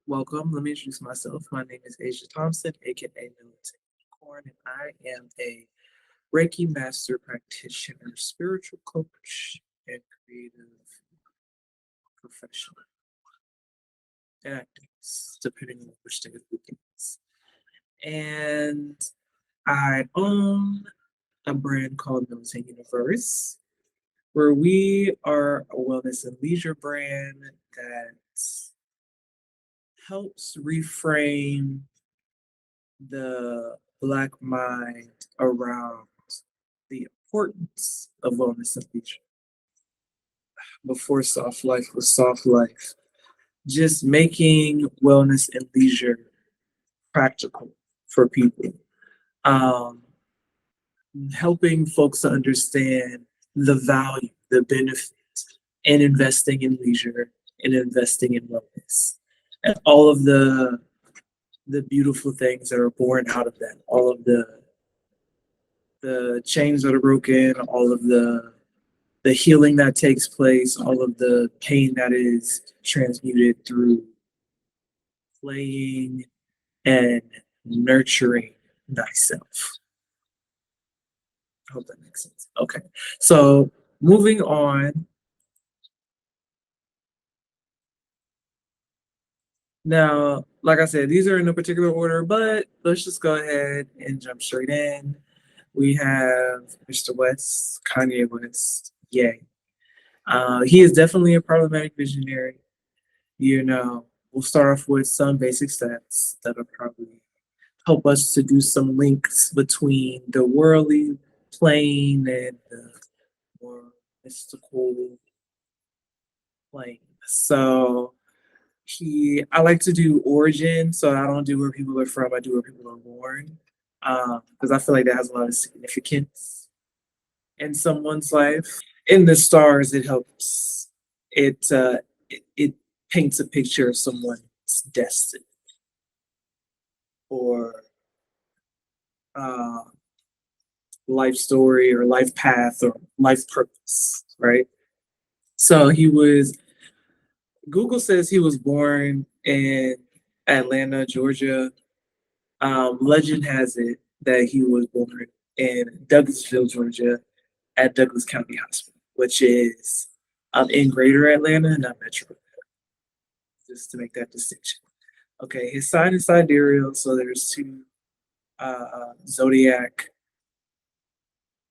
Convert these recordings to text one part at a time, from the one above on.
Welcome. Let me introduce myself. My name is Asia Thompson, aka Militant Unicorn, and I am a Reiki Master Practitioner, spiritual coach, and creative professional and activist, depending on which day of the week it is. And I own a brand called Militant Universe, where we are a wellness and leisure brand that helps reframe the Black mind around the importance of wellness and leisure. Before soft life was soft life, just making wellness and leisure practical for people, um, helping folks to understand the value, the benefit in investing in leisure and investing in wellness, and all of the beautiful things that are born out of that, all of the chains that are broken, all of the healing that takes place, all of the pain that is transmuted through playing and nurturing thyself. I hope that makes sense. Okay. So moving on. Now, like I said, these are in no particular order, but let's just go ahead and jump straight in. We have Mr. West, Kanye West. Yay. He is definitely a problematic visionary. We'll start off with some basic stats that'll probably help us to do some links between the worldly plane and the more mystical plane. So I like to do origin, so I don't do where people are from. I do where people are born, because I feel like that has a lot of significance in someone's life. In the stars, it helps. It paints a picture of someone's destiny or uh, life story or life path or life purpose, right? So Google says he was born in Atlanta, Georgia. Legend has it that he was born in Douglasville, Georgia, at Douglas County Hospital, which is in Greater Atlanta, not Metro, just to make that distinction. Okay, his sign is sidereal, so there's two zodiac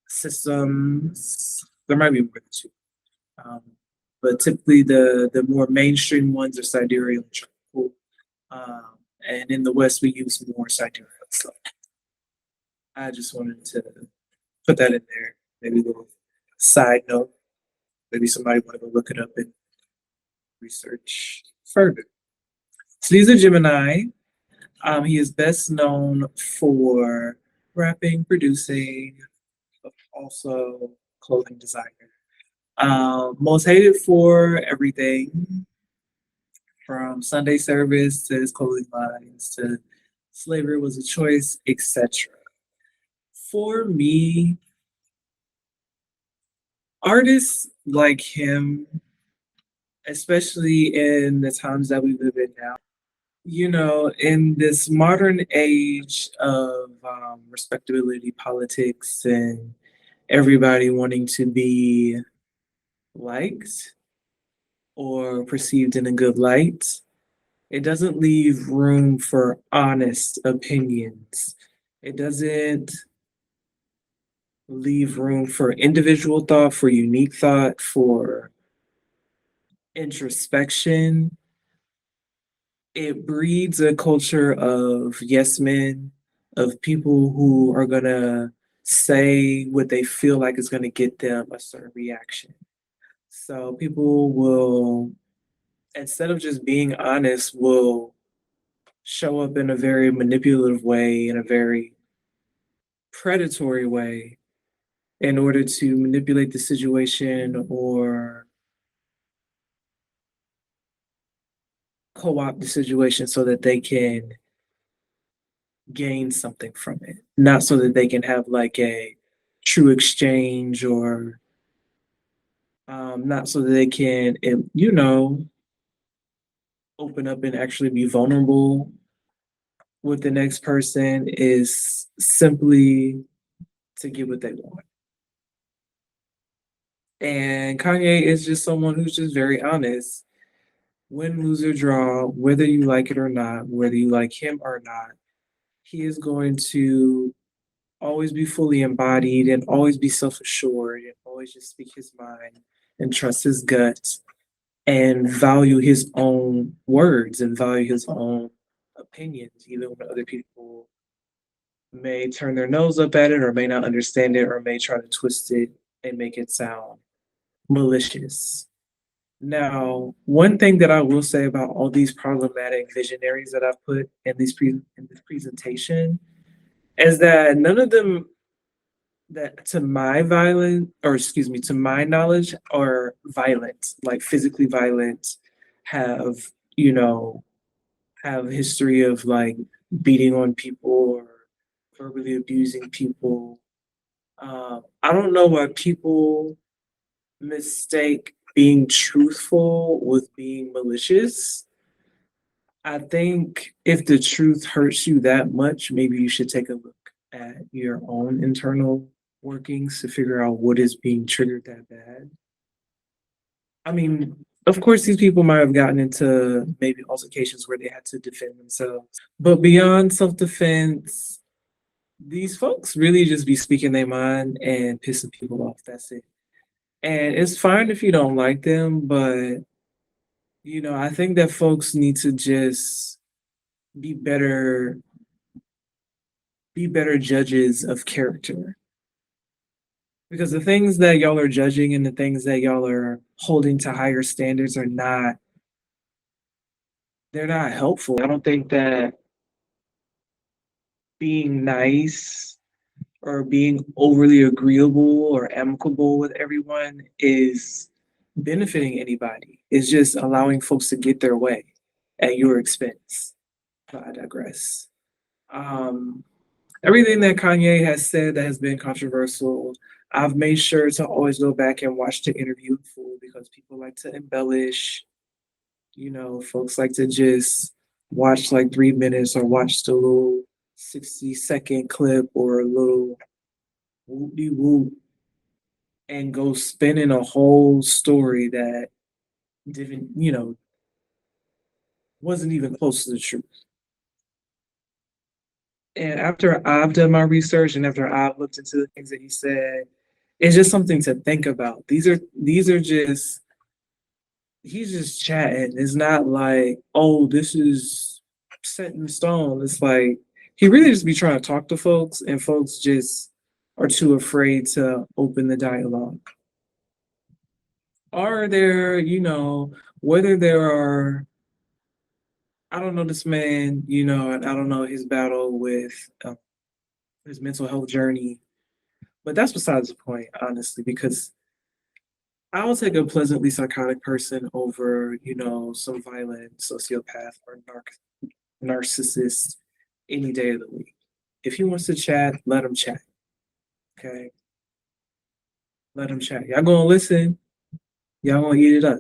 systems. There might be more than two, um, but typically the more mainstream ones are sidereal and tropical, and in the West we use more sidereal. So I just wanted to put that in there. Maybe a little side note. Maybe somebody want to go look it up and research further. So he's a Gemini. He is best known for rapping, producing, but also clothing designer. Most hated for everything from Sunday service to his clothing lines to slavery was a choice, etc. For me, artists like him, especially in the times that we live in now, in this modern age of respectability politics and everybody wanting to be liked or perceived in a good light, it doesn't leave room for honest opinions. It doesn't leave room for individual thought, for unique thought, for introspection. It breeds a culture of yes men, of people who are gonna say what they feel like is gonna get them a certain reaction. So people will, instead of just being honest, will show up in a very manipulative way, in a very predatory way, in order to manipulate the situation or co-opt the situation so that they can gain something from it, not so that they can have like a true exchange or not so that they can, open up and actually be vulnerable with the next person is simply to get what they want. And Kanye is just someone who's just very honest. Win, lose, or draw, whether you like it or not, whether you like him or not, he is going to always be fully embodied and always be self assured and always just speak his mind and trust his gut and value his own words and value his own opinions, even when other people may turn their nose up at it or may not understand it or may try to twist it and make it sound malicious. Now, one thing that I will say about all these problematic visionaries that I've put in this presentation is that none of them that to my violent or excuse me to my knowledge are violent, like physically violent, have you know have a history of like beating on people or verbally abusing people. I don't know why people mistake being truthful with being malicious. I think if the truth hurts you that much, maybe you should take a look at your own internal workings to figure out what is being triggered that bad. I mean, of course, these people might have gotten into maybe altercations where they had to defend themselves. But beyond self defense, these folks really just be speaking their mind and pissing people off. That's it. And it's fine if you don't like them, but I think that folks need to just be better be better judges of character. Because the things that y'all are judging and the things that y'all are holding to higher standards are not they're not helpful. I don't think that being nice or being overly agreeable or amicable with everyone is benefiting anybody. It's just allowing folks to get their way at your expense. But I digress. Um, Everything that Kanye has said that has been controversial, I've made sure to always go back and watch the interview in full because people like to embellish. Folks like to just watch like 3 minutes or watch the little 60-second clip or a little whoop de whoop and go spinning a whole story that didn't, wasn't even close to the truth. And after I've done my research and after I've looked into the things that he said, it's just something to think about. These are just he's just chatting. It's not like, oh, this is set in stone. It's like he really just be trying to talk to folks, and folks just are too afraid to open the dialogue. Are there, whether there are, I don't know this man, and I don't know his battle with his mental health journey, but that's besides the point, honestly, because I'll take a pleasantly psychotic person over, some violent sociopath or narcissist any day of the week. If he wants to chat, let him chat. Okay. Let him chat. Y'all gonna listen. Y'all gonna eat it up.